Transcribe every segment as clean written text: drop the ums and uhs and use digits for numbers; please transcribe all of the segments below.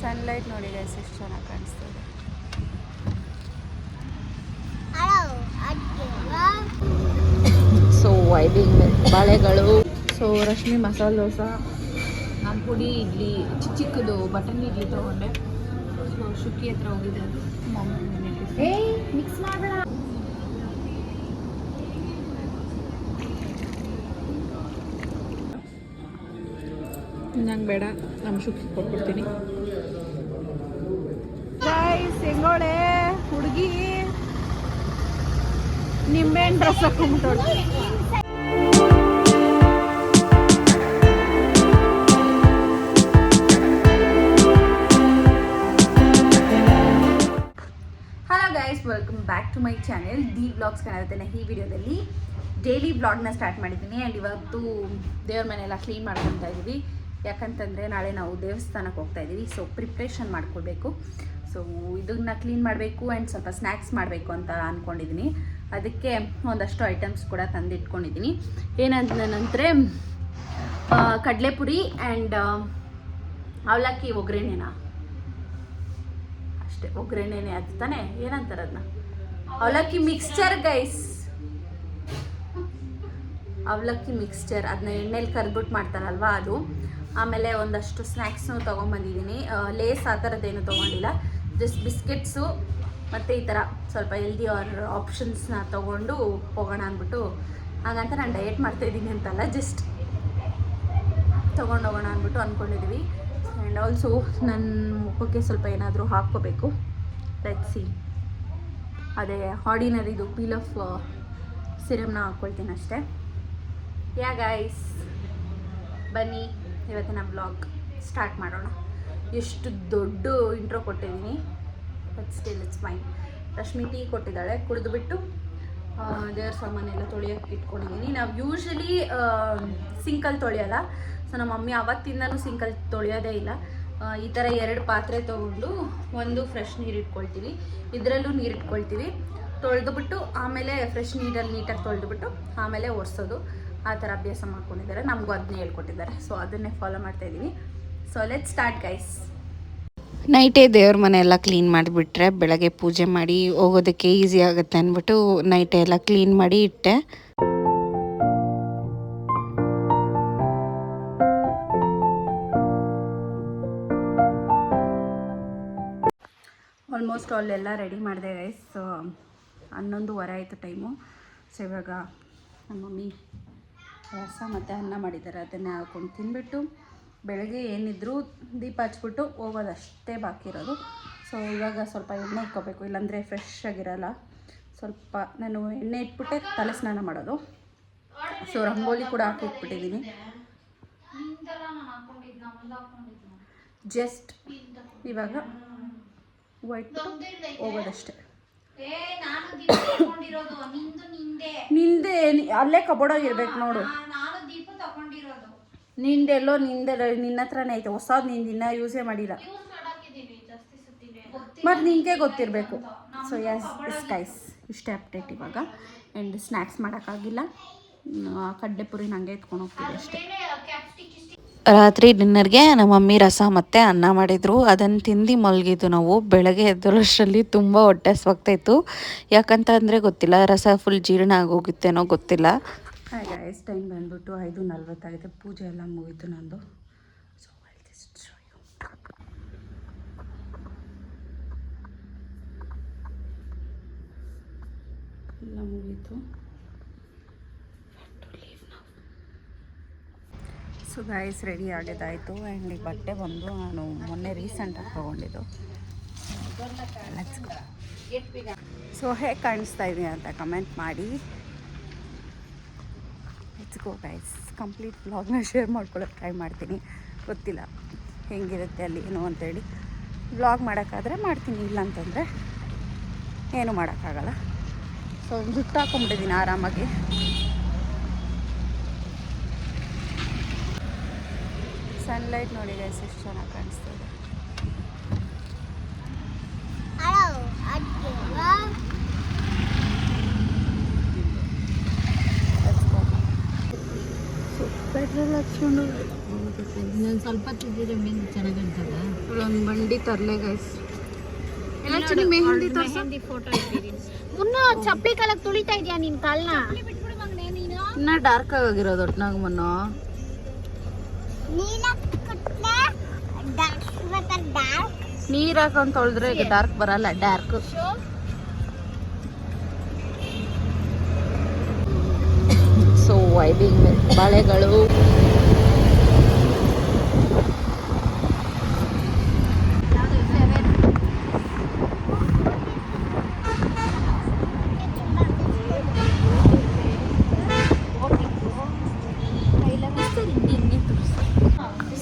Sunlight ನೋಡಿ guys ಎಷ್ಟು ಚೆನ್ನಾಗಿ ಕಾಣಿಸ್ತದೆ. ಸೊ ವೈಬಿಂಗ್ ಬಾಳೆಗಳು. ಸೊ ರಶ್ಮಿ ಮಸಾಲೆ ದೋಸೆ, ನಾನು ಪುಡಿ ಇಡ್ಲಿ ಚಿಕ್ಕದು ಬಟನ್ ಇಡ್ಲಿ ತೊಗೊಂಡೆ. ಸೊ ಶುಕ್ಕಿ ಹತ್ರ ಹೋಗಿದೆ, ಮಿಕ್ಸ್ ಮಾಡಬೇಡ. ನಂಗೆ ಬೇಡ, ನಮ್ಮ ಶುಕ್ಕಿ ಕೊಟ್ಬಿಡ್ತೀನಿ. ಸೆಂಗೋಳೆ ಹುಡುಗಿ ನಿಂಬೆಹಣ್ಣು ರಸ ಹಾಕೊಂಡ್ಬಿಟ್ಟೋಳು. Hello guys, welcome back to my channel the vlogs ಕಾಣುತ್ತೇನೆ. ಈ ವಿಡಿಯೋದಲ್ಲಿ ಡೈಲಿ ವ್ಲಾಗ್ನ ಸ್ಟಾರ್ಟ್ ಮಾಡಿದ್ದೀನಿ. ಆ್ಯಂಡ್ ಇವತ್ತು ದೇವ್ರ ಮನೆಯೆಲ್ಲ ಕ್ಲೀನ್ ಮಾಡ್ಕೊತಾ ಇದ್ದೀವಿ. ಯಾಕಂತಂದರೆ ನಾಳೆ ನಾವು ದೇವಸ್ಥಾನಕ್ಕೆ ಹೋಗ್ತಾ ಇದ್ದೀವಿ. ಸೊ ಪ್ರಿಪ್ರೇಷನ್ ಮಾಡ್ಕೊಳ್ಬೇಕು. ಸೊ ಇದನ್ನ ಕ್ಲೀನ್ ಮಾಡಬೇಕು ಆ್ಯಂಡ್ ಸ್ವಲ್ಪ ಸ್ನ್ಯಾಕ್ಸ್ ಮಾಡಬೇಕು ಅಂತ ಅಂದ್ಕೊಂಡಿದ್ದೀನಿ. ಅದಕ್ಕೆ ಒಂದಷ್ಟು ಐಟಮ್ಸ್ ಕೂಡ ತಂದಿಟ್ಕೊಂಡಿದ್ದೀನಿ. ಏನಂತಂದರೆ ಕಡಲೆಪುರಿ ಆ್ಯಂಡ್ ಅವಲಕ್ಕಿ ಒಗ್ಗರಣೆನಾ, ಅಷ್ಟೇ ಒಗ್ಗರಣೆನೇ ಅದು ತಾನೇ, ಏನಂತಾರೆ ಅದನ್ನ, ಅವಲಕ್ಕಿ ಮಿಕ್ಸ್ಚರ್ ಗೈಸ್, ಅವಲಕ್ಕಿ ಮಿಕ್ಸ್ಚರ್. ಅದನ್ನ ಎಣ್ಣೆಲಿ ಕರ್ಬಿಟ್ಟು ಮಾಡ್ತಾರಲ್ವ ಅದು. ಆಮೇಲೆ ಒಂದಷ್ಟು ಸ್ನ್ಯಾಕ್ಸ್ನು ತೊಗೊಂಬಂದಿದ್ದೀನಿ. ಲೇಸ್ ಆ ಥರದ್ದೇನು ತೊಗೊಂಡಿಲ್ಲ, ಜಸ್ಟ್ ಬಿಸ್ಕೆಟ್ಸು ಮತ್ತು ಈ ಥರ ಸ್ವಲ್ಪ ಹೆಲ್ದಿ ಆಪ್ಷನ್ಸ್ನ ತೊಗೊಂಡು ಹೋಗೋಣ ಅಂದ್ಬಿಟ್ಟು. ಹಾಗಂತ ನಾನು ಡಯಟ್ ಮಾಡ್ತಾಯಿದ್ದೀನಿ ಅಂತಲ್ಲ, ಜಸ್ಟ್ ತೊಗೊಂಡು ಹೋಗೋಣ ಅಂದ್ಬಿಟ್ಟು ಅಂದ್ಕೊಂಡಿದ್ದೀವಿ. ಆ್ಯಂಡ್ ಆಲ್ಸೋ ನನ್ನ ಮುಖಕ್ಕೆ ಸ್ವಲ್ಪ ಏನಾದರೂ ಹಾಕ್ಕೋಬೇಕು. ಲೆಟ್ಸ್ ಸಿ, ಅದೇ ಆರ್ಡಿನರಿದು ಪೀಲ್ ಆಫ್ ಸಿರಮ್ನ ಹಾಕ್ಕೊಳ್ತೀನಿ ಅಷ್ಟೇ. ಯಾ ಗೈಸ್, ಬನ್ನಿ ಇವತ್ತಿನ ವ್ಲಾಗ್ ಸ್ಟಾರ್ಟ್ ಮಾಡೋಣ. ಎಷ್ಟು ದೊಡ್ಡ ಇಂಟ್ರೋ ಕೊಟ್ಟಿದ್ದೀನಿ, but still it's fine. Rashmi tea ಕೊಟ್ಟಿದ್ದಾಳೆ, ಕುಡಿದುಬಿಟ್ಟು ದೇವ್ರ ಸಾಮಾನೆಲ್ಲ ತೊಳೆಯೋಕ್ಕೆ ಇಟ್ಕೊಂಡಿದ್ದೀನಿ. ನಾವು ಯೂಶ್ವಲಿ ಸಿಂಕಲ್ಲಿ ತೊಳೆಯೋಲ್ಲ. ಸೊ ನಮ್ಮ ಮಮ್ಮಿ ಅವತ್ತಿಂದನೂ ಸಿಂಕಲ್ಲಿ ತೊಳೆಯೋದೇ ಇಲ್ಲ. ಈ ಥರ 2 ಪಾತ್ರೆ ತೊಗೊಂಡು ಒಂದು ಫ್ರೆಶ್ ನೀರು ಇಟ್ಕೊಳ್ತೀವಿ, ಇದರಲ್ಲೂ ನೀರು ಇಟ್ಕೊಳ್ತೀವಿ. ತೊಳೆದುಬಿಟ್ಟು ಆಮೇಲೆ ಫ್ರೆಶ್ ನೀರಲ್ಲಿ ನೀಟಾಗಿ ತೊಳೆದುಬಿಟ್ಟು ಆಮೇಲೆ ಒರೆಸೋದು. ಆ ಥರ ಅಭ್ಯಾಸ ಮಾಡ್ಕೊಂಡಿದ್ದಾರೆ, ನಮಗೂ ಅದನ್ನೇ ಹೇಳ್ಕೊಟ್ಟಿದ್ದಾರೆ. ಸೊ ಅದನ್ನೇ ಫಾಲೋ ಮಾಡ್ತಾಯಿದ್ದೀವಿ. So let's start guys. ನೈಟೇ ದೇವ್ರ ಮನೆ ಎಲ್ಲ ಕ್ಲೀನ್ ಮಾಡಿಬಿಟ್ರೆ ಬೆಳಗ್ಗೆ ಪೂಜೆ ಮಾಡಿ ಹೋಗೋದಕ್ಕೆ ಈಸಿ ಆಗುತ್ತೆ ಅಂದ್ಬಿಟ್ಟು ನೈಟೇ ಎಲ್ಲ ಕ್ಲೀನ್ ಮಾಡಿ ಇಟ್ಟೆ. ಆಲ್ಮೋಸ್ಟ್ ಅಲ್ಲೆಲ್ಲ ರೆಡಿ ಮಾಡಿದೆ ಗೈಸ್. 11:15 ಆಯಿತು ಟೈಮು. ಸೊ ಇವಾಗ ನಮ್ಮ ಮಮ್ಮಿ ರಸ ಮತ್ತು ಅನ್ನ ಮಾಡಿದ್ದಾರೆ, ಅದನ್ನೇ ಹಾಕ್ಕೊಂಡು ತಿಂದ್ಬಿಟ್ಟು ಬೆಳಗ್ಗೆ ಏನಿದ್ರು ದೀಪ ಹಚ್ಬಿಟ್ಟು ಹೋಗೋದಷ್ಟೇ ಬಾಕಿ ಇರೋದು. ಸೊ ಇವಾಗ ಸ್ವಲ್ಪ ಎಣ್ಣೆ ಇಟ್ಕೋಬೇಕು, ಇಲ್ಲಾಂದರೆ ಫ್ರೆಶ್ ಆಗಿರಲ್ಲ. ಸ್ವಲ್ಪ ನಾನು ಎಣ್ಣೆ ಇಟ್ಬಿಟ್ಟೆ ತಲೆ ಸ್ನಾನ ಮಾಡೋದು. ಸೊ ರಂಗೋಲಿ ಕೂಡ ಹಾಕಿಟ್ಬಿಟ್ಟಿದ್ದೀನಿ. ಜಸ್ಟ್ ಇವಾಗ ವೈಟ್ ಹೋಗೋದಷ್ಟೇ. ನಿಂದೆ ಅಲ್ಲೇ ಕಬೋರ್ಡಾಗಿರ್ಬೇಕು ನೋಡು. ನಿಂದೆಲ್ಲೋ ನಿನ್ನ ಹತ್ರನೇ ಐತೆ, ಹೊಸದು ನಿಂದು ಇನ್ನೂ ಯೂಸೇ ಮಾಡಿಲ್ಲ, ಮತ್ತು ನಿನಗೆ ಗೊತ್ತಿರಬೇಕು. ಸೊ ಎಸ್ ಗೈಸ್, ಇಷ್ಟೇ ಅಪ್ಡೇಟ್ ಇವಾಗ. ಆ್ಯಂಡ್ ಸ್ನ್ಯಾಕ್ಸ್ ಮಾಡೋಕ್ಕಾಗಿಲ್ಲ, ಕಡಲೆಪುರಿ ನನಗೆ ಎತ್ಕೊಂಡು ಹೋಗ್ತೀವಿ ಅಷ್ಟೇ. ರಾತ್ರಿ ಡಿನ್ನರ್ಗೆ ನಮ್ಮ ಮಮ್ಮಿ ರಸ ಮತ್ತು ಅನ್ನ ಮಾಡಿದರು. ಅದನ್ನು ತಿಂದು ಮಲಗಿದ್ದು ನಾವು. ಬೆಳಗ್ಗೆ ಎದ್ದರಷ್ಟರಲ್ಲಿ ತುಂಬ ಹೊಟ್ಟೆ ಹಸ್ವಾಗ್ತಾಯಿತ್ತು. ಯಾಕಂತ ಅಂದರೆ ಗೊತ್ತಿಲ್ಲ, ರಸ ಫುಲ್ ಜೀರ್ಣ ಆಗೋಗುತ್ತೇನೋ ಗೊತ್ತಿಲ್ಲ. ಹಾಯ್ ಗೈಸ್, ಟೈಮ್ ಬಂದ್ಬಿಟ್ಟು 5:40 ಆಗಿದೆ. ಪೂಜೆ ಎಲ್ಲ ಮುಗೀತು ನಂದು. ಸೊ ಎಲ್ಲ ಮುಗೀತು. ಸೊ ಗೈಸ್, ರೆಡಿ ಆಗಿದ್ದಾಯಿತು. ಆ್ಯಂಡ್ ಈ ಬಟ್ಟೆ ಬಂದು ನಾನು ಮೊನ್ನೆ ರೀಸೆಂಟಾಗಿ ತೊಗೊಂಡಿದ್ದು. ಸೊ ಹೇಗೆ ಕಾಣಿಸ್ತಾ ಇದೀನಿ ಅಂತ ಕಮೆಂಟ್ ಮಾಡಿ. Let's go guys. ಕಂಪ್ಲೀಟ್ ವ್ಲಾಗ್ನ ಶೇರ್ ಮಾಡ್ಕೊಳ್ಳೋಕೆ ಟ್ರೈ ಮಾಡ್ತೀನಿ. ಗೊತ್ತಿಲ್ಲ ಹೆಂಗಿರುತ್ತೆ ಅಲ್ಲಿ ಏನು ಅಂತೇಳಿ. ವ್ಲಾಗ್ ಮಾಡೋಕ್ಕಾದ್ರೆ ಮಾಡ್ತೀನಿ, ಇಲ್ಲ ಅಂತಂದರೆ ಏನೂ ಮಾಡೋಕ್ಕಾಗಲ್ಲ. ಸೊ ಜುಟ್ಟು ಹಾಕೊಂಡ್ಬಿಟ್ಟಿದ್ದೀನಿ ಆರಾಮಾಗಿ. ಸನ್ಲೈಟ್ ನೋಡಿ ಗೈಸ್ ಎಷ್ಟು ಚೆನ್ನಾಗಿ ಕಾಣಿಸ್ತದೆ. ಪೆಟ್ರೋಲ್ ಹಚ್ಕೊಂಡು ಹೌದು ಇನ್ನೊಂದು ಸ್ವಲ್ಪ ತಿಂದಿದ್ರೆ ಮೆಹಂದಿ ಚೆನ್ನಾಗಿ ಕಾಣ್ತದ. ಒಂದು ಬಂಡಿ ತರಲೆ guys. Actually mehndi mehndi photo ಇಟ್ಟಿದ್ದೀನಿ. ಮುನ್ನ ಚಪ್ಪಲಿ ಕಾಲಕ್ಕೆ ತುಳಿತಾ ಇದೆಯಾ ನಿನ್ನ ಕಾಲನ್ನ? ಇನ್ನ ಡಾರ್ಕ್ ಆಗಿರೋದು ಒಟ್ನಾಗ ಮುನ್ನ ನೀರ್ ಹಾಕೊಂಡ್ ತೊಳೆದ್ರೆ ಈಗ ಡಾರ್ಕ್ ಬರಲ್ಲ, ಡಾರ್ಕ್. ಸೊ ವೈಬಿಂಗ್ ವಿತ್ ಬಾಳೆಗಳು.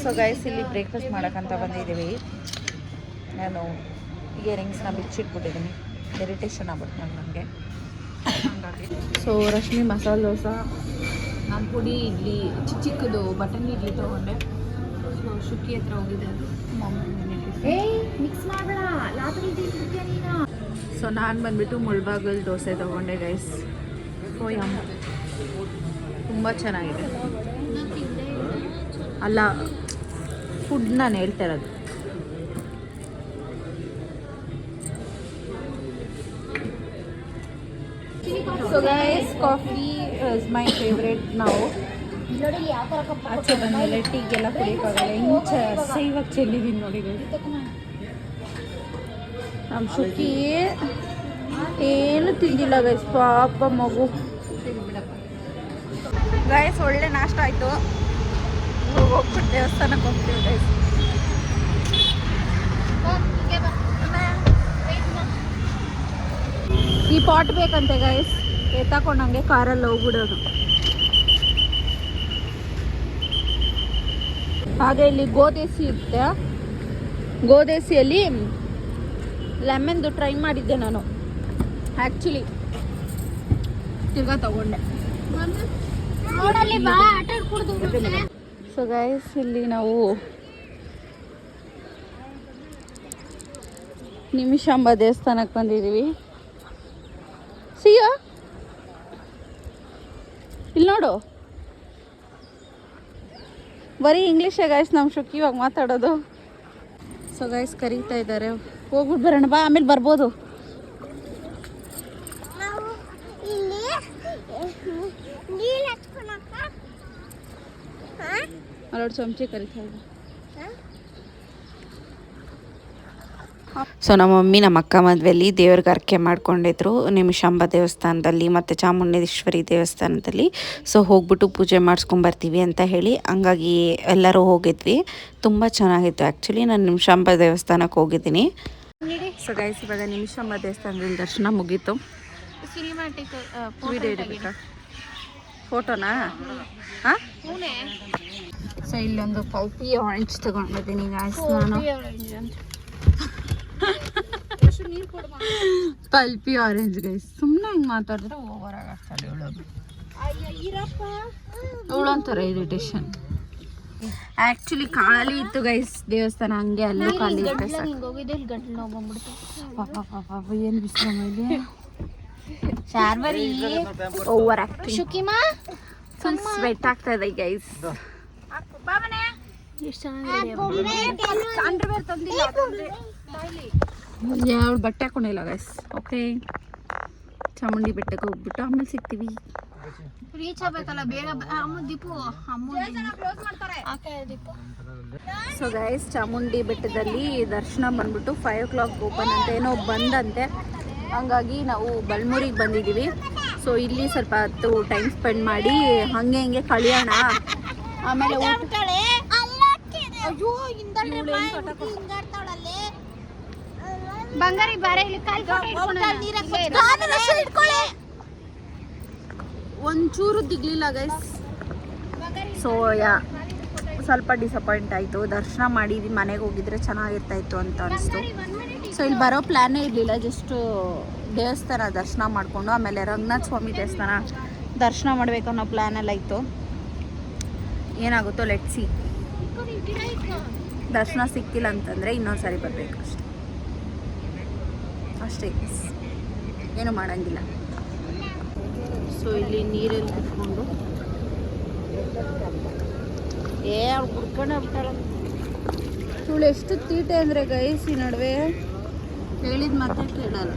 ಸೊ ಗೈಸ್ ಇಲ್ಲಿ ಬ್ರೇಕ್ಫಾಸ್ಟ್ ಮಾಡೋಕ್ಕಂತ ಬಂದಿದ್ದೀವಿ. ನಾನು ಇಯರಿಂಗ್ಸ್ನ ಬಿಚ್ಚಿಟ್ಬಿಟ್ಟಿದ್ದೀನಿ, ಇರಿಟೇಷನ್ ಆಗ್ಬಿಟ್ಟು ನನಗೆ ಹಾಗಾಗಿ. ಸೊ ರಶ್ಮಿ ಮಸಾಲೆ ದೋಸೆ, ನಾನು ಪುಡಿ ಇಡ್ಲಿ ಚಿಕ್ಕದು ಬಟನ್ ಇಡ್ಲಿ ತೊಗೊಂಡೆ. ಸೊ ಶುಕ್ಕಿ ಹತ್ರ ಹೋಗಿದ್ದೆ. ಮಿಕ್ಸ್ ಮಾಡಬೇಡ, ಲಾತ್ರಿ ತಿಂತಿದ್ಯಾ ನೀನು. ಸೊ ನಾನು ಬಂದುಬಿಟ್ಟು ಮುಳ್ಬಾಗಲ್ ದೋಸೆ ತೊಗೊಂಡೆ ಗೈಸ್. ಸೊ ಯಮ್ಮ ತುಂಬ ಚೆನ್ನಾಗಿದೆ. ಅಲ್ಲ ಫುಡ್ ನಾನು ಹೇಳ್ತಾ ಇರೋದು. So guys coffee is my favourite. ನಾವು ಆಚೆ ಬಂದಮೇಲೆ ಟೀಗೆಲ್ಲ ಕುಡಿಯೋಕ್ಕಾಗಲ್ಲ, ಹಿಂಗೆ ಸೇವಾಗ ಚೆಲ್ಲಿದ್ದೀನಿ ನೋಡಿ. ನಮ್ಮ ಶುಕಿ ಏನು ತಿಂದಿಲ್ಲ ಗೈಸ್, ಪಾಪ ಮಗು. ಗೈಸ್ ಒಳ್ಳೆ ನಾಷ್ಟ ಆಯಿತು. ಹೋಗ್ಬಿಟ್ಟು ದೇವಸ್ಥಾನಕ್ಕೆ ಹೋಗ್ತೀವಿ ಗೈಸ್. ಈ ಪಾಟ್ ಬೇಕಂತೆ ಗೈಸ್, ಎತ್ತಾಕೊಂಡಂಗೆ ಕಾರಲ್ಲಿ ಹೋಗ್ಬಿಡೋದು. ಹಾಗೆ ಇಲ್ಲಿ ಗೋದೇಸಿ ಇರುತ್ತೆ. ಗೋದೇಸಿಯಲ್ಲಿ ಲೆಮನ್ದು ಟ್ರೈ ಮಾಡಿದ್ದೆ ನಾನು ಆ್ಯಕ್ಚುಲಿ, ತಿರ್ಗಾ ತಗೊಂಡೆ. ನೋಡಲ್ಲಿ ಬಾ, ಆಟ ಆಡ್ಕೊಡ್ದು. ಸೊ ಗೈಸ್ ಇಲ್ಲಿ ನಾವು ನಿಮಿಷಾಂಬ ದೇವಸ್ಥಾನಕ್ಕೆ ಬಂದಿದ್ದೀವಿ. ಸಿಯೋ ಇಲ್ಲಿ ನೋಡು, ಬರೀ ಇಂಗ್ಲೀಷೇ ಗೈಸ್ ನಮ್ಮ ಶುಕ್ ಇವಾಗ ಮಾತಾಡೋದು. ಸೊ ಗೈಸ್ ಕರೀತಾ ಇದ್ದಾರೆ, ಹೋಗ್ಬಿಟ್ಟು ಬರೋಣ ಬಾ, ಆಮೇಲೆ ಬರ್ಬೋದು. ಅಲ್ಲೋಡು ಚಮಚಿ ಕರೀತಾ ಇದ್ದಾರೆ. ಸೊ ನಮ್ಮ ಮಮ್ಮಿ ನಮ್ಮ ಅಕ್ಕ ಮದುವೆಯಲ್ಲಿ ದೇವ್ರಿಗೆ ಅರ್ಕೆ ಮಾಡ್ಕೊಂಡಿದ್ರು ನಿಮಿಷಾಂಬ ದೇವಸ್ಥಾನದಲ್ಲಿ ಮತ್ತು ಚಾಮುಂಡೇಶ್ವರಿ ದೇವಸ್ಥಾನದಲ್ಲಿ. ಸೊ ಹೋಗ್ಬಿಟ್ಟು ಪೂಜೆ ಮಾಡಿಸ್ಕೊಂಬರ್ತೀವಿ ಅಂತ ಹೇಳಿ ಹಂಗಾಗಿ ಎಲ್ಲರೂ ಹೋಗಿದ್ವಿ. ತುಂಬ ಚೆನ್ನಾಗಿತ್ತು. ಆ್ಯಕ್ಚುಲಿ ನಾನು ನಿಮಿಷಾಂಬ ದೇವಸ್ಥಾನಕ್ಕೆ ಹೋಗಿದ್ದೀನಿ. ಸೊ ಗೈಸ್ ಇವಾಗ ನಿಮಿಷಾಂಬ ದೇವಸ್ಥಾನದಲ್ಲಿ ದರ್ಶನ ಮುಗೀತು. ಸಿನಿಮ್ಯಾಟಿಕ್ ವಿಡಿಯೋ ಇಡಬೇಕಾ, ಫೋಟೋನಾ? ಹಾಂ. ಸೊ ಇಲ್ಲೊಂದು ಪಲ್ಪಿ ಆರೆಂಜ್ ತಗೊಂಡಿದ್ದೀನಿ ಗಾಯ್ಸ್ ನಾನು. Pulpy orange guys. ಸುಮ್ಮನೆ ಹಿಂಗೆ ಮಾತಾಡಿದ್ರೆ ಓವರ್ ಆಗ್ತದೆ ಹೇಳೋದು. ಅವಳೊಂಥರ ಇರಿಟೇಷನ್. ಆ್ಯಕ್ಚುಲಿ ಖಾಲಿ ಇತ್ತು ಗೈಸ್ ದೇವಸ್ಥಾನ, ಹಂಗೆ ಅಲ್ಲೂ ಖಾಲಿ ಇತ್ತು. ಪಾಪ ಏನು ಬಿಸಿಲು ಮೇಲೆ ಶಾರ್ವರಿ ಓವರ್ ಆಕ್ಟಿಂಗ್. ಶುಕಿಮಾ ಫುಲ್ ಸ್ವೆಟ್ ಆಗ್ತಾ ಇದೆ ಗೈಸ್. ಯಾವ್ದು ಬಟ್ಟೆ ಹಾಕೊಂಡಿಲ್ಲ ಗೈಸ್. ಓಕೆ, ಚಾಮುಂಡಿ ಬೆಟ್ಟಕ್ಕೆ ಹೋಗ್ಬಿಟ್ಟು ಆಮೇಲೆ ಸಿಗ್ತೀವಿ. ರೀಚ್ ಆಗ್ಬೇಕಲ್ಲ ಬೇಗ. ಅಮ್ಮ ದೀಪು, ಸೊ ಗೈಸ್ ಚಾಮುಂಡಿ ಬೆಟ್ಟದಲ್ಲಿ ದರ್ಶನ ಬಂದ್ಬಿಟ್ಟು 5 o'clock ಓಪನ್ ಅಂತ ಏನೋ ಬಂದಂತೆ, ಹಂಗಾಗಿ ನಾವು ಬಲ್ಮೂರಿಗೆ ಬಂದಿದ್ದೀವಿ. ಸೊ ಇಲ್ಲಿ ಸ್ವಲ್ಪ ಹೊತ್ತು ಟೈಮ್ ಸ್ಪೆಂಡ್ ಮಾಡಿ ಹಂಗೆ ಹಿಂಗೆ ಕಳಿಯೋಣ. ಆಮೇಲೆ ಬಂಗಾರಿ ಬಾರೆ ಒಂಚೂರು ದಿಗ್ಲಿಲ್ಲ ಗೈಸ್. ಸೊ ಸ್ವಲ್ಪ ಡಿಸಪಾಯಿಂಟ್ ಆಯಿತು. ದರ್ಶನ ಮಾಡಿದ್ವಿ, ಮನೆಗೆ ಹೋಗಿದ್ರೆ ಚೆನ್ನಾಗಿರ್ತಾ ಇತ್ತು ಅಂತ ಅನಿಸ್ತು. ಸೊ ಇಲ್ಲಿ ಬರೋ ಪ್ಲ್ಯಾನೇ ಇರಲಿಲ್ಲ, ಜಸ್ಟು ದೇವಸ್ಥಾನ ದರ್ಶನ ಮಾಡಿಕೊಂಡು ಆಮೇಲೆ ರಂಗನಾಥ ಸ್ವಾಮಿ ದೇವಸ್ಥಾನ ದರ್ಶನ ಮಾಡಬೇಕು ಅನ್ನೋ ಪ್ಲ್ಯಾನೆಲ್ಲ ಇತ್ತು. ಏನಾಗುತ್ತೋ ಲೆಟ್ ಸಿ. ದರ್ಶನ ಸಿಕ್ಕಿಲ್ಲ ಅಂತಂದರೆ ಇನ್ನೊಂದು ಸಾರಿ ಬರಬೇಕು ಅಷ್ಟೇ, ಏನು ಮಾಡೋಂಗಿಲ್ಲ. ಸೊ ಇಲ್ಲಿ ನೀರಲ್ಲಿ ಕುತ್ಕೊಂಡು ಅವ್ರು ಕುಡ್ಕೊಂಡೆ ಹೋಗ್ತಾರ. ಇವಳು ಎಷ್ಟು ತೀಟೆ ಅಂದರೆ ಗೈಸ್ ಈ ನಡುವೆ ಹೇಳಿದ ಮಾತೇ ಕೇಳಲ್ಲ.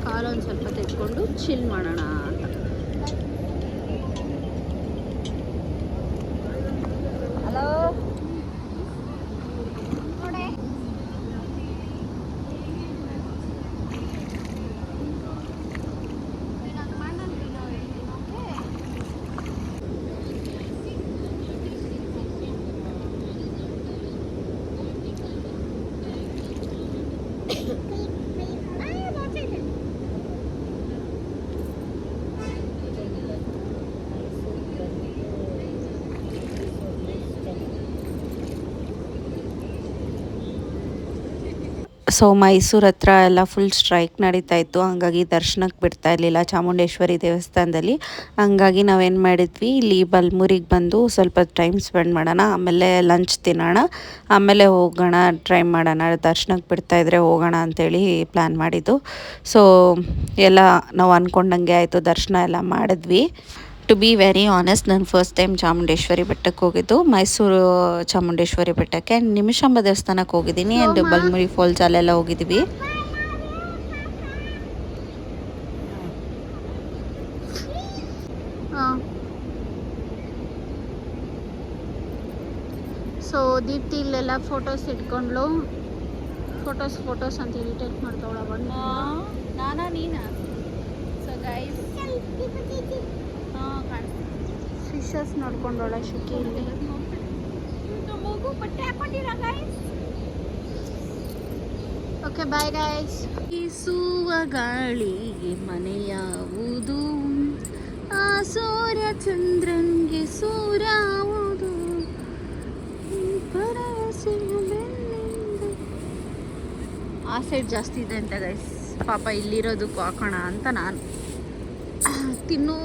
ಕಾಲೊಂದು ಸ್ವಲ್ಪ ತೆಗೆದುಕೊಂಡು ಚಿಲ್ ಮಾಡೋಣ ಅಂತ. ಹಲೋ ಸೊ ಮೈಸೂರು ಹತ್ರ ಎಲ್ಲ ಫುಲ್ ಸ್ಟ್ರೈಕ್ ನಡೀತಾ ಇತ್ತು, ಹಾಗಾಗಿ ದರ್ಶನಕ್ಕೆ ಬಿಡ್ತಾ ಇರಲಿಲ್ಲ ಚಾಮುಂಡೇಶ್ವರಿ ದೇವಸ್ಥಾನದಲ್ಲಿ. ಹಂಗಾಗಿ ನಾವೇನು ಮಾಡಿದ್ವಿ, ಇಲ್ಲಿ ಬಲ್ಮೂರಿಗೆ ಬಂದು ಸ್ವಲ್ಪ ಟೈಮ್ ಸ್ಪೆಂಡ್ ಮಾಡೋಣ, ಆಮೇಲೆ ಲಂಚ್ ತಿನ್ನೋಣ, ಆಮೇಲೆ ಹೋಗೋಣ, ಟ್ರೈ ಮಾಡೋಣ, ದರ್ಶನಕ್ಕೆ ಬಿಡ್ತಾ ಇದ್ರೆ ಹೋಗೋಣ ಅಂಥೇಳಿ ಪ್ಲ್ಯಾನ್ ಮಾಡಿದ್ದು. ಸೊ ಎಲ್ಲ ನಾವು ಅಂದ್ಕೊಂಡಂಗೆ ಆಯಿತು, ದರ್ಶನ ಎಲ್ಲ ಮಾಡಿದ್ವಿ. ಟು ಬಿ ವೆರಿ ಆನೆಸ್ಟ್, ನಾನು ಫಸ್ಟ್ ಟೈಮ್ ಚಾಮುಂಡೇಶ್ವರಿ ಬೆಟ್ಟಕ್ಕೆ ಹೋಗಿದ್ದು, ಮೈಸೂರು ಚಾಮುಂಡೇಶ್ವರಿ ಬೆಟ್ಟಕ್ಕೆ. ಆ್ಯಂಡ್ ನಿಮಿಷಾಂಬ ದೇವಸ್ಥಾನಕ್ಕೆ ಹೋಗಿದ್ದೀನಿ, ಆ್ಯಂಡ್ ಬಲ್ಮುರಿ ಫಾಲ್ಸ್ ಅಲ್ಲೆಲ್ಲ ಹೋಗಿದ್ದೀವಿ. ಸೊ ದೀಪ್ತಿ ಇಲ್ಲೆಲ್ಲ ಫೋಟೋಸ್ ಇಟ್ಕೊಂಡ್ಲು. ಫೋಟೋಸ್ ಅಂತ ಇರಿಟೇಟ್ ಮಾಡ್ತಾವಳ ಬಣ್ಣ. ನಾನಾ ನೀನಾ? ಸೊ ಗೈಸ್ ಫಿಶಸ್ ನೋಡ್ಕೊಂಡೋಳ ಶುಕಿ ಇಲ್ಲಿ. Okay bye guys. ಬೀಸುವ ಗಾಳಿಗೆ ಮನೆಯಾವುದು, ಆ ಸೂರ್ಯ ಚಂದ್ರನ್ಗೆ ಸೂರ್ಯಾವುದು, ಆ ಸೈಡ್ ಜಾಸ್ತಿ ಇದೆ ಅಂತ ಗೈಸ್. ಪಾಪ ಇಲ್ಲಿರೋದಕ್ಕೂ ಹಾಕೋಣ ಅಂತ ನಾನು ತಿನ್ನೂ.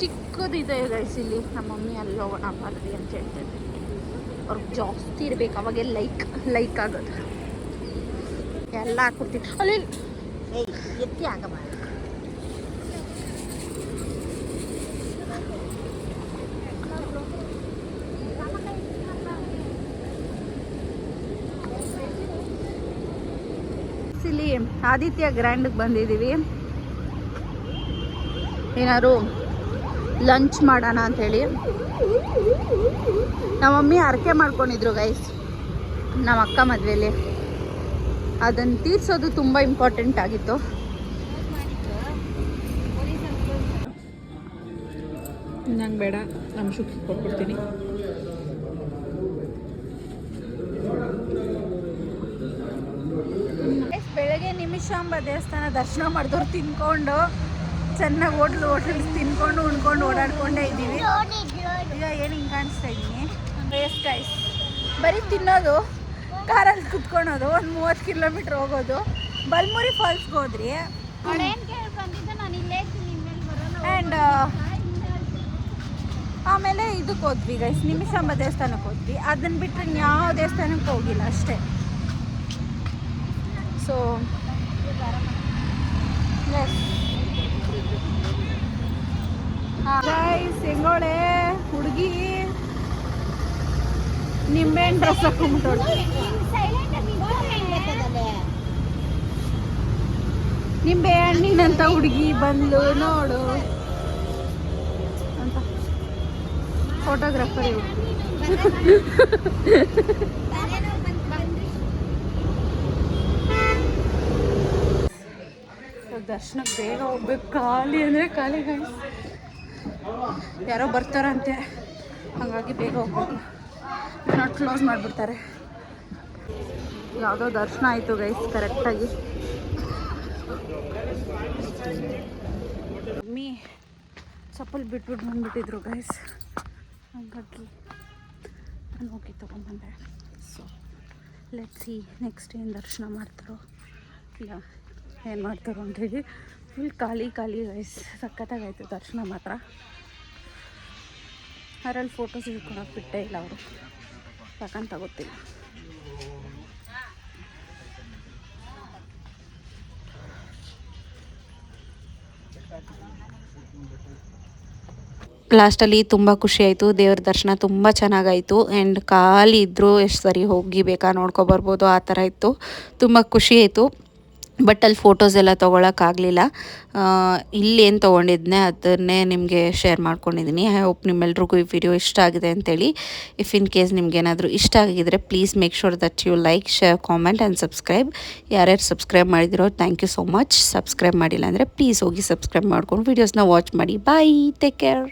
ಚಿಕ್ಕದಿದೆ ಗೈಸ್ ಇಲ್ಲಿ. ನಮ್ಮ ಮಮ್ಮಿ ಅಲ್ಲಿ ಹೋಗೋಣ ಬರ್ರಿ ಅಂತ ಹೇಳ್ತಿದ್ದೆ. ಅವ್ರಿಗೆ ಜಾಸ್ತಿ ಇರ್ಬೇಕು, ಅವಾಗೆ ಲೈಕ್ ಆಗೋದು. ಎಲ್ಲ ಹಾಕ್ಬಿಡ್ತೀನಿ ಅಲ್ಲಿ ಎತ್ತಿ ಆಗಬಾರ್ದು. ಇಲ್ಲಿ ಆದಿತ್ಯ ಗ್ರ್ಯಾಂಡ್ಗೆ ಬಂದಿದ್ದೀವಿ. ಏನಾದ್ರು ಲಂಚ್ ಮಾಡೋಣ ಅಂಥೇಳಿ. ನಮ್ಮ ಮಮ್ಮಿ ಹರಕೆ ಮಾಡ್ಕೊಂಡಿದ್ರು ಗೈಸ್ ನಮ್ಮ ಅಕ್ಕ ಮದುವೆಯಲ್ಲಿ. ಅದನ್ನು ತೀರ್ಸೋದು ತುಂಬ ಇಂಪಾರ್ಟೆಂಟ್ ಆಗಿತ್ತು. ನಂಗೆ ಬೇಡ, ನಮ್ಮ ಶುಕ್ತಿ ಕೊಟ್ಬಿಡ್ತೀನಿ. ಬೆಳಗ್ಗೆ ನಿಮಿಷಾಂಬ ದೇವಸ್ಥಾನ ದರ್ಶನ ಮಾಡಿದವ್ರು ತಿನ್ಕೊಂಡು ಚೆನ್ನಾಗಿ ಹೋಟ್ಲು ತಿನ್ಕೊಂಡು ಉಣ್ಕೊಂಡು ಓಡಾಡ್ಕೊಂಡೇ ಇದ್ದೀವಿ. ಈಗ ಏನು ಹಿಂಗೆ ಕಾಣಿಸ್ತಾ ಇದ್ದೀನಿ. ವೇಸ್ಟ್ ಗೈಸ್, ಬರೀ ತಿನ್ನೋದು, ಕಾರಲ್ಲಿ ಕುತ್ಕೊಳೋದು, ಒಂದು 30 ಕಿಲೋಮೀಟ್ರ್ ಹೋಗೋದು. ಬಲ್ಮುರಿ ಫಾಲ್ಸ್ಗೆ ಹೋದ್ರಿ, ಆ್ಯಂಡ್ ಆಮೇಲೆ ಇದಕ್ಕೆ ಹೋದ್ವಿ ಗೈಸ್, ನಿಮಿಷಾಂಬ ದೇವಸ್ಥಾನಕ್ಕೆ ಹೋದ್ವಿ. ಅದನ್ನು ಬಿಟ್ಟರೆ ಯಾವ ದೇವಸ್ಥಾನಕ್ಕೆ ಹೋಗಿಲ್ಲ ಅಷ್ಟೇ. ಸೊ ಗೈಸ್, ಹೆಂಗೋಳೆ ಹುಡುಗಿ ನಿಂಬೆಹಣ್ಣು ರಸ ಕುಂಬಿಟ್ಟೋಳು. ನಿಂಬೆ ಹಣ್ಣಿನಂತ ಹುಡುಗಿ ಬಂದು ನೋಡು ಅಂತ ಫೋಟೋಗ್ರಾಫರ್ ಇವ್ರು. ದರ್ಶನಕ್ಕೆ ಬೇಗ ಹೋಗ್ಬೇಕು, ಖಾಲಿ ಅಂದರೆ ಖಾಲಿ ಗೈಸ್. ಯಾರೋ ಬರ್ತಾರಂತೆ, ಹಾಗಾಗಿ ಬೇಗ ಹೋಗ್ಬೇಕು, ನಾಟ್ ಕ್ಲೋಸ್ ಮಾಡಿಬಿಡ್ತಾರೆ. ಯಾವುದೋ ದರ್ಶನ ಆಯಿತು ಗೈಸ್ ಕರೆಕ್ಟಾಗಿ. ಮಮ್ಮಿ ಚಪ್ಪಲ್ ಬಿಟ್ಬಿಟ್ಟು ಬಂದುಬಿಟ್ಟಿದ್ರು ಗೈಸ್, ಹಾಗಾಗಿ ನಾನು ಹೋಗಿ ತೊಗೊಂಬಂದೆ. ಸೊ ಲೆಟ್ಸ್ ಸಿ ನೆಕ್ಸ್ಟ್ ಏನು ದರ್ಶನ ಮಾಡ್ತಾರೋ ಇಲ್ಲ ಏನು ಮಾಡ್ತಾರೋ ಅಂತೇಳಿ. ಫುಲ್ ಖಾಲಿ ಗೈಸ್, ಸಖತ್ತಾಗಾಯ್ತು ದರ್ಶನ ಮಾತ್ರ. ಅದರಲ್ಲಿ ಫೋಟೋಸ್ ಇಟ್ಕೊಳಕ್ಕೆ ಬಿಟ್ಟೇ ಇಲ್ಲ ಅವರು, ಯಾಕಂತ ಗೊತ್ತಿಲ್ಲ. ಲಾಸ್ಟಲ್ಲಿ ತುಂಬ ಖುಷಿ ಆಯಿತು. ದೇವ್ರ ದರ್ಶನ ತುಂಬ ಚೆನ್ನಾಗಾಯಿತು. ಆ್ಯಂಡ್ ಖಾಲಿ ಇದ್ದರೂ ಎಷ್ಟು ಸರಿ ಹೋಗಿ ಬೇಕಾ ನೋಡ್ಕೊಬರ್ಬೋದು ಆ ಥರ ಇತ್ತು. ತುಂಬ ಖುಷಿ ಆಯಿತು. ಬಟ್ ಅಲ್ಲಿ ಫೋಟೋಸ್ ಎಲ್ಲ ತೊಗೊಳಕ್ಕಾಗಲಿಲ್ಲ. ಇಲ್ಲಿ ಏನು ತೊಗೊಂಡಿದ್ದೆ ಅದನ್ನೇ ನಿಮಗೆ ಶೇರ್ ಮಾಡ್ಕೊಂಡಿದ್ದೀನಿ. ಐ ಹೋಪ್ ನಿಮ್ಮೆಲ್ರಿಗೂ ಈ ವಿಡಿಯೋ ಇಷ್ಟ ಆಗಿದೆ ಅಂತೇಳಿ. ಇಫ್ ಇನ್ ಕೇಸ್ ನಿಮ್ಗೇನಾದರೂ ಇಷ್ಟ ಆಗಿದ್ದರೆ please make sure that you like, share, comment and subscribe. ಯಾರ್ಯಾರು ಸಬ್ಸ್ಕ್ರೈಬ್ ಮಾಡಿದಿರೋ thank you so much. Subscribe ಮಾಡಿಲ್ಲ ಅಂದರೆ ಪ್ಲೀಸ್ ಹೋಗಿ ಸಬ್ಸ್ಕ್ರೈಬ್ ಮಾಡ್ಕೊಂಡು ವೀಡಿಯೋಸ್ನ ವಾಚ್ ಮಾಡಿ. Bye, take care.